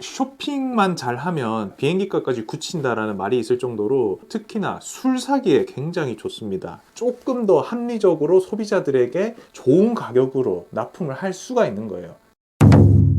쇼핑만 잘하면 비행기값까지 굳힌다라는 말이 있을 정도로 특히나 술 사기에 굉장히 좋습니다. 조금 더 합리적으로 소비자들에게 좋은 가격으로 납품을 할 수가 있는 거예요.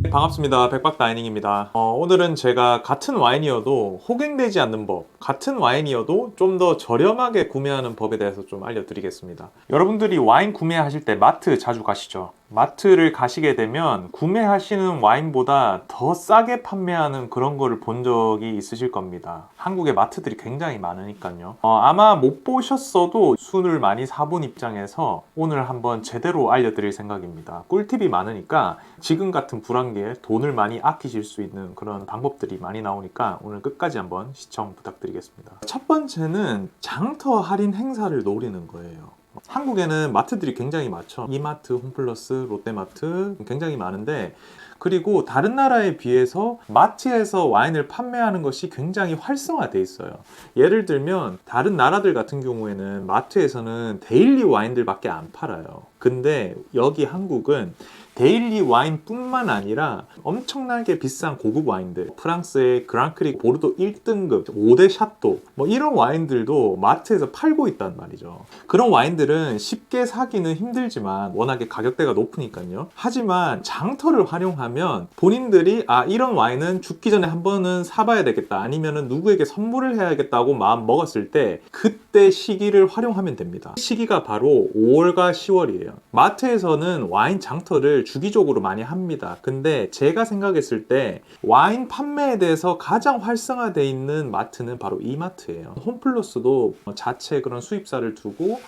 반갑습니다. 백박다이닝입니다. 오늘은 제가 같은 와인이어도 호갱되지 않는 법, 같은 와인이어도 좀 더 저렴하게 구매하는 법에 대해서 좀 알려드리겠습니다. 여러분들이 와인 구매하실 때 마트 자주 가시죠? 마트를 가시게 되면 구매하시는 와인보다 더 싸게 판매하는 그런 거를 본 적이 있으실 겁니다. 한국에 마트들이 굉장히 많으니까요. 아마 못 보셨어도 술을 많이 사본 입장에서 오늘 한번 제대로 알려드릴 생각입니다. 꿀팁이 많으니까 지금 같은 불황기에 돈을 많이 아끼실 수 있는 그런 방법들이 많이 나오니까 오늘 끝까지 한번 시청 부탁드리겠습니다. 첫 번째는 장터 할인 행사를 노리는 거예요. 한국에는 마트들이 굉장히 많죠. 이마트, 홈플러스, 롯데마트 굉장히 많은데, 그리고 다른 나라에 비해서 마트에서 와인을 판매하는 것이 굉장히 활성화돼 있어요. 예를 들면 다른 나라들 같은 경우에는 마트에서는 데일리 와인들밖에 안 팔아요. 근데 여기 한국은 데일리 와인 뿐만 아니라 엄청나게 비싼 고급 와인들, 프랑스의 그랑크리 보르도 1등급 5대 샤또 뭐 이런 와인들도 마트에서 팔고 있단 말이죠. 그런 와인들은 쉽게 사기는 힘들지만 워낙에 가격대가 높으니까요. 하지만 장터를 활용하면 본인들이 이런 와인은 죽기 전에 한 번은 사봐야 되겠다, 아니면은 누구에게 선물을 해야겠다고 마음 먹었을 때 그때 시기를 활용하면 됩니다. 시기가 바로 5월과 10월이에요. 마트에서는 와인 장터를 주기적으로 많이 합니다. 근데 제가 생각했을 때 와인 판매에 대해서 가장 활성화되어 있는 마트는 바로 이마트예요. 홈플러스도 자체 그런 수입사를 두고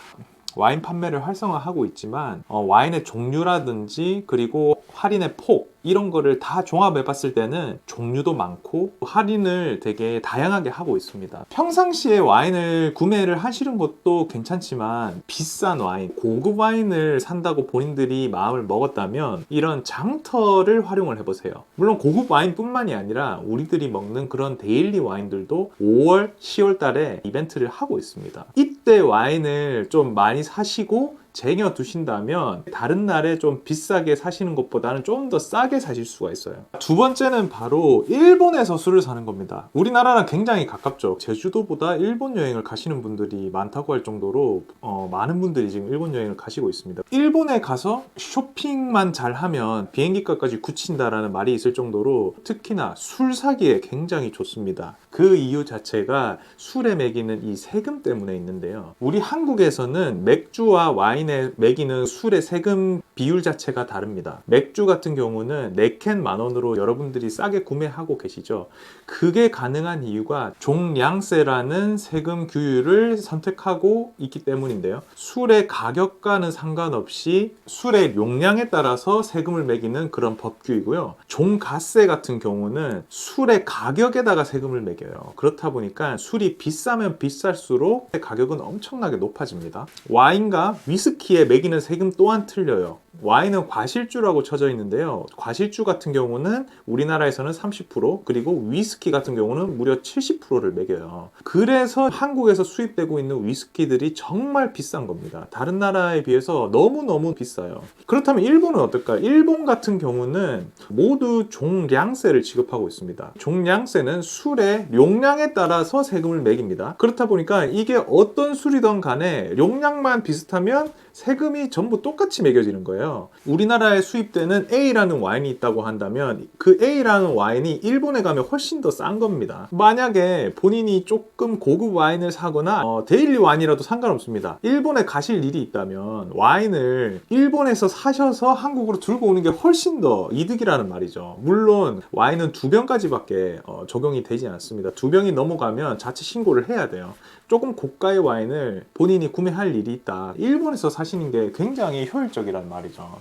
와인 판매를 활성화하고 있지만 와인의 종류라든지 그리고 할인의 폭 이런 거를 다 종합해 봤을 때는 종류도 많고 할인을 되게 다양하게 하고 있습니다. 평상시에 와인을 구매를 하시는 것도 괜찮지만 비싼 와인, 고급 와인을 산다고 본인들이 마음을 먹었다면 이런 장터를 활용을 해보세요. 물론 고급 와인뿐만이 아니라 우리들이 먹는 그런 데일리 와인들도 5월, 10월 달에 이벤트를 하고 있습니다. 이때 와인을 좀 많이 사시고 쟁여 두신다면 다른 날에 좀 비싸게 사시는 것보다는 좀 더 싸게 사실 수가 있어요. 두 번째는 바로 일본에서 술을 사는 겁니다. 우리나라랑 굉장히 가깝죠. 제주도보다 일본 여행을 가시는 분들이 많다고 할 정도로 많은 분들이 지금 일본 여행을 가시고 있습니다. 일본에 가서 쇼핑만 잘하면 비행기값까지 굳힌다라는 말이 있을 정도로 특히나 술 사기에 굉장히 좋습니다. 그 이유 자체가 술에 매기는 이 세금 때문에 있는데요. 우리 한국에서는 맥주와 와인에 매기는 술의 세금 비율 자체가 다릅니다. 맥주 같은 경우는 4캔 10,000원으로 여러분들이 싸게 구매하고 계시죠. 그게 가능한 이유가 종량세라는 세금 규율을 선택하고 있기 때문인데요. 술의 가격과는 상관없이 술의 용량에 따라서 세금을 매기는 그런 법규이고요. 종가세 같은 경우는 술의 가격에다가 세금을 매겨요. 그렇다 보니까 술이 비싸면 비쌀수록 가격은 엄청나게 높아집니다. 와인과 위스키에 매기는 세금 또한 틀려요. 와인은 과실주라고 쳐져 있는데요. 과실주 같은 경우는 우리나라에서는 30%, 그리고 위스키 같은 경우는 무려 70%를 매겨요. 그래서 한국에서 수입되고 있는 위스키들이 정말 비싼 겁니다. 다른 나라에 비해서 너무너무 비싸요. 그렇다면 일본은 어떨까요? 일본 같은 경우는 모두 종량세를 지급하고 있습니다. 종량세는 술의 용량에 따라서 세금을 매깁니다. 그렇다 보니까 이게 어떤 술이든 간에 용량만 비슷하면 세금이 전부 똑같이 매겨지는 거예요. 우리나라에 수입되는 A라는 와인이 있다고 한다면 그 A라는 와인이 일본에 가면 훨씬 더 싼 겁니다. 만약에 본인이 조금 고급 와인을 사거나 데일리 와인이라도 상관없습니다. 일본에 가실 일이 있다면 와인을 일본에서 사셔서 한국으로 들고 오는 게 훨씬 더 이득이라는 말이죠. 물론 와인은 2병까지밖에 적용이 되지 않습니다. 2병이 넘어가면 자체 신고를 해야 돼요. 조금 고가의 와인을 본인이 구매할 일이 있다, 일본에서 사시는 게 굉장히 효율적이란 말이죠.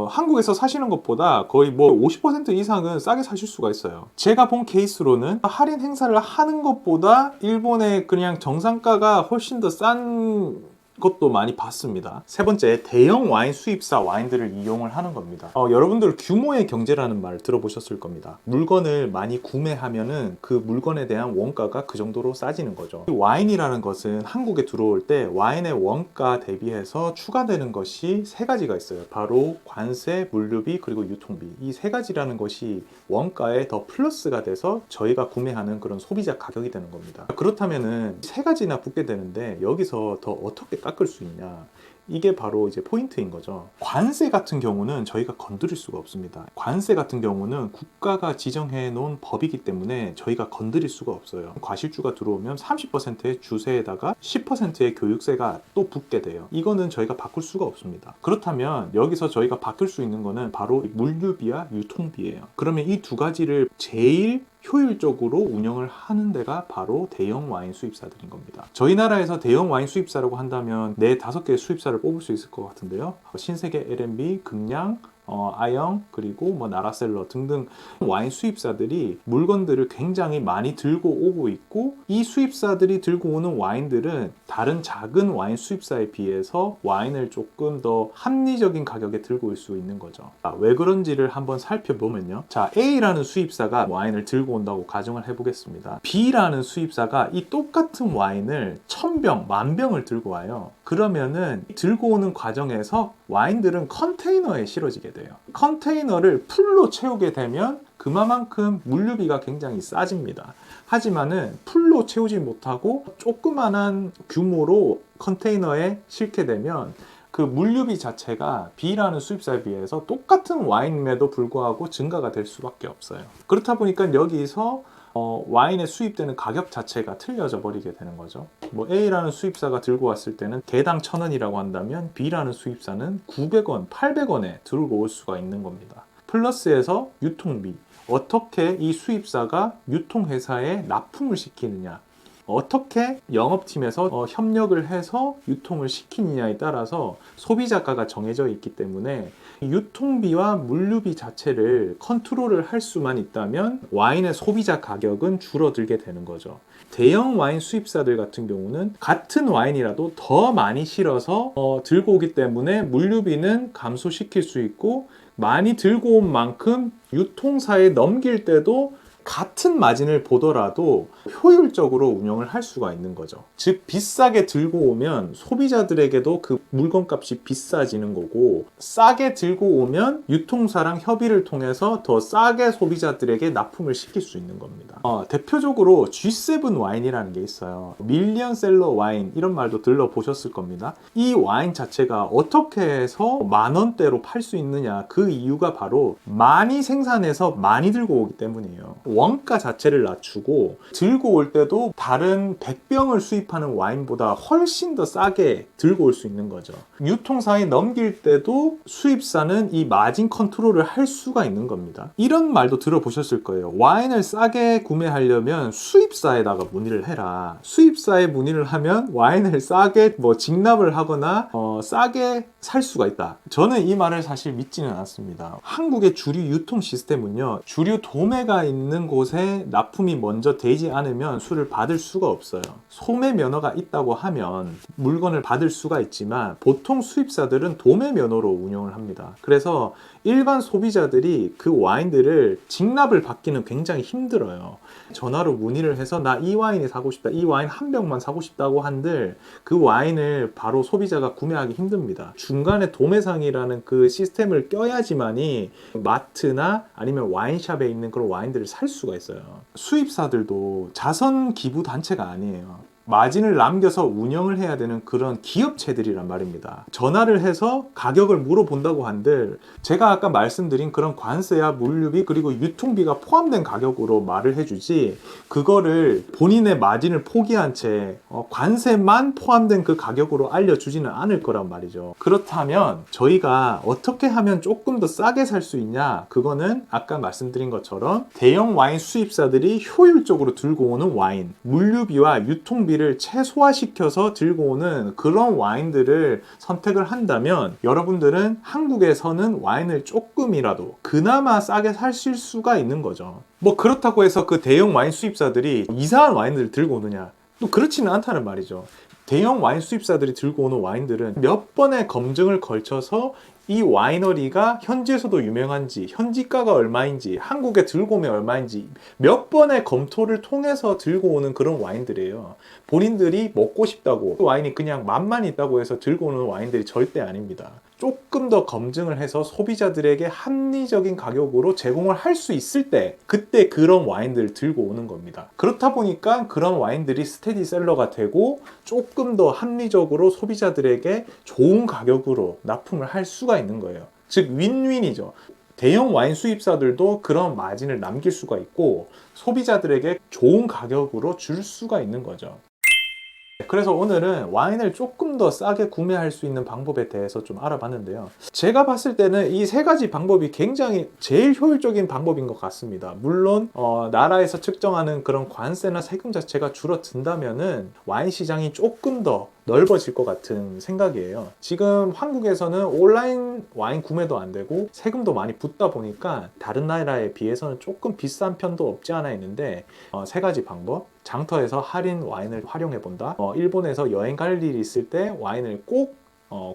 한국에서 사시는 것보다 거의 뭐 50% 이상은 싸게 사실 수가 있어요. 제가 본 케이스로는 할인 행사를 하는 것보다 일본의 그냥 정상가가 훨씬 더 싼 그것도 많이 봤습니다. 세 번째, 대형 와인 수입사 와인들을 이용을 하는 겁니다. 여러분들 규모의 경제라는 말 들어보셨을 겁니다. 물건을 많이 구매하면은 그 물건에 대한 원가가 그 정도로 싸지는 거죠. 이 와인이라는 것은 한국에 들어올 때 와인의 원가 대비해서 추가되는 것이 세 가지가 있어요. 바로 관세, 물류비, 그리고 유통비. 이 세 가지라는 것이 원가에 더 플러스가 돼서 저희가 구매하는 그런 소비자 가격이 되는 겁니다. 그렇다면은 세 가지나 붙게 되는데 여기서 더 어떻게 깎을 수 있냐? 이게 바로 이제 포인트인 거죠. 관세 같은 경우는 저희가 건드릴 수가 없습니다. 관세 같은 경우는 국가가 지정해 놓은 법이기 때문에 저희가 건드릴 수가 없어요. 과실주가 들어오면 30%의 주세에다가 10%의 교육세가 또 붙게 돼요. 이거는 저희가 바꿀 수가 없습니다. 그렇다면 여기서 저희가 바꿀 수 있는 거는 바로 물류비와 유통비예요. 그러면 이 두 가지를 제일 효율적으로 운영을 하는 데가 바로 대형 와인 수입사들인 겁니다. 저희 나라에서 대형 와인 수입사라고 한다면 4-5개의 수입사를 뽑을 수 있을 것 같은데요. 신세계 L&B, 극량, 아영, 그리고 뭐 나라셀러 등등 와인 수입사들이 물건들을 굉장히 많이 들고 오고 있고, 이 수입사들이 들고 오는 와인들은 다른 작은 와인 수입사에 비해서 와인을 조금 더 합리적인 가격에 들고 올 수 있는 거죠. 왜 그런지를 한번 살펴보면요. 자, A라는 수입사가 와인을 들고 온다고 가정을 해보겠습니다. B라는 수입사가 이 똑같은 와인을 1000병, 10,000병을 들고 와요. 그러면은 들고 오는 과정에서 와인들은 컨테이너에 실어지게 돼요. 컨테이너를 풀로 채우게 되면 그만큼 물류비가 굉장히 싸집니다. 하지만은 풀로 채우지 못하고 조그만한 규모로 컨테이너에 싣게 되면 그 물류비 자체가 B라는 수입사에 비해서 똑같은 와인임에도 불구하고 증가가 될 수밖에 없어요. 그렇다 보니까 여기서 와인에 수입되는 가격 자체가 틀려져 버리게 되는 거죠. 뭐 A라는 수입사가 들고 왔을 때는 개당 1,000원이라고 한다면 B라는 수입사는 900원, 800원에 들고 올 수가 있는 겁니다. 플러스에서 유통비. 어떻게 이 수입사가 유통회사에 납품을 시키느냐, 어떻게 영업팀에서 협력을 해서 유통을 시키느냐에 따라서 소비자가가 정해져 있기 때문에 유통비와 물류비 자체를 컨트롤을 할 수만 있다면 와인의 소비자 가격은 줄어들게 되는 거죠. 대형 와인 수입사들 같은 경우는 같은 와인이라도 더 많이 실어서 들고 오기 때문에 물류비는 감소시킬 수 있고, 많이 들고 온 만큼 유통사에 넘길 때도 같은 마진을 보더라도 효율적으로 운영을 할 수가 있는 거죠. 즉, 비싸게 들고 오면 소비자들에게도 그 물건값이 비싸지는 거고, 싸게 들고 오면 유통사랑 협의를 통해서 더 싸게 소비자들에게 납품을 시킬 수 있는 겁니다. 대표적으로 G7 와인이라는 게 있어요. 밀리언셀러 와인, 이런 말도 들러보셨을 겁니다. 이 와인 자체가 어떻게 해서 10,000원대로 팔 수 있느냐, 그 이유가 바로 많이 생산해서 많이 들고 오기 때문이에요. 원가 자체를 낮추고 들고 올 때도 다른 100병을 수입하는 와인보다 훨씬 더 싸게 들고 올 수 있는 거죠. 유통사에 넘길 때도 수입사는 이 마진 컨트롤을 할 수가 있는 겁니다. 이런 말도 들어보셨을 거예요. 와인을 싸게 구매하려면 수입사에다가 문의를 해라. 수입사에 문의를 하면 와인을 싸게 직납을 하거나 싸게 살 수가 있다. 저는 이 말을 사실 믿지는 않습니다. 한국의 주류 유통 시스템은요, 주류 도매가 있는 곳에 납품이 먼저 되지 않으면 술을 받을 수가 없어요. 소매 면허가 있다고 하면 물건을 받을 수가 있지만 보통 수입사들은 도매 면허로 운영을 합니다. 그래서 일반 소비자들이 그 와인들을 직납을 받기는 굉장히 힘들어요. 전화로 문의를 해서 나 이 와인이 사고 싶다, 이 와인 한 병만 사고 싶다고 한들 그 와인을 바로 소비자가 구매하기 힘듭니다. 중간에 도매상이라는 그 시스템을 껴야지만이 마트나 아니면 와인샵에 있는 그런 와인들을 살 수가 있어요. 수입사들도 자선 기부 단체가 아니에요. 마진을 남겨서 운영을 해야 되는 그런 기업체들이란 말입니다. 전화를 해서 가격을 물어본다고 한들 제가 아까 말씀드린 그런 관세야 물류비 그리고 유통비가 포함된 가격으로 말을 해주지, 그거를 본인의 마진을 포기한 채 관세만 포함된 그 가격으로 알려주지는 않을 거란 말이죠. 그렇다면 저희가 어떻게 하면 조금 더 싸게 살 수 있냐, 그거는 아까 말씀드린 것처럼 대형 와인 수입사들이 효율적으로 들고 오는 와인, 물류비와 유통비 를 최소화시켜서 들고 오는 그런 와인들을 선택을 한다면 여러분들은 한국에서는 와인을 조금이라도 그나마 싸게 사실 수가 있는 거죠. 그렇다고 해서 그 대형 와인 수입사들이 이상한 와인들을 들고 오느냐, 또 그렇지는 않다는 말이죠. 대형 와인 수입사들이 들고 오는 와인들은 몇 번의 검증을 걸쳐서 이 와이너리가 현지에서도 유명한지, 현지가가 얼마인지, 한국에 들고 오면 얼마인지 몇 번의 검토를 통해서 들고 오는 그런 와인들이에요. 본인들이 먹고 싶다고 와인이 그냥 맛만 있다고 해서 들고 오는 와인들이 절대 아닙니다. 조금 더 검증을 해서 소비자들에게 합리적인 가격으로 제공을 할 수 있을 때 그때 그런 와인들을 들고 오는 겁니다. 그렇다 보니까 그런 와인들이 스테디셀러가 되고 조금 더 합리적으로 소비자들에게 좋은 가격으로 납품을 할 수가 있는 거예요. 즉 윈윈이죠. 대형 와인 수입사들도 그런 마진을 남길 수가 있고 소비자들에게 좋은 가격으로 줄 수가 있는 거죠. 그래서 오늘은 와인을 조금 더 싸게 구매할 수 있는 방법에 대해서 좀 알아봤는데요. 제가 봤을 때는 이 세 가지 방법이 굉장히 제일 효율적인 방법인 것 같습니다. 물론 나라에서 측정하는 그런 관세나 세금 자체가 줄어든다면은 와인 시장이 조금 더 넓어질 것 같은 생각이에요. 지금 한국에서는 온라인 와인 구매도 안 되고 세금도 많이 붙다 보니까 다른 나라에 비해서는 조금 비싼 편도 없지 않아 있는데 세 가지 방법. 장터에서 할인 와인을 활용해 본다. 일본에서 여행 갈 일이 있을 때 와인을 꼭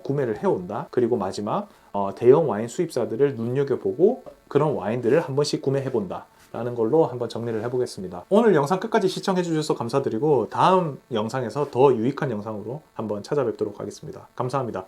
구매를 해온다. 그리고 마지막 대형 와인 수입사들을 눈여겨보고 그런 와인들을 한 번씩 구매해 본다 라는 걸로 한번 정리를 해보겠습니다. 오늘 영상 끝까지 시청해 주셔서 감사드리고 다음 영상에서 더 유익한 영상으로 한번 찾아뵙도록 하겠습니다. 감사합니다.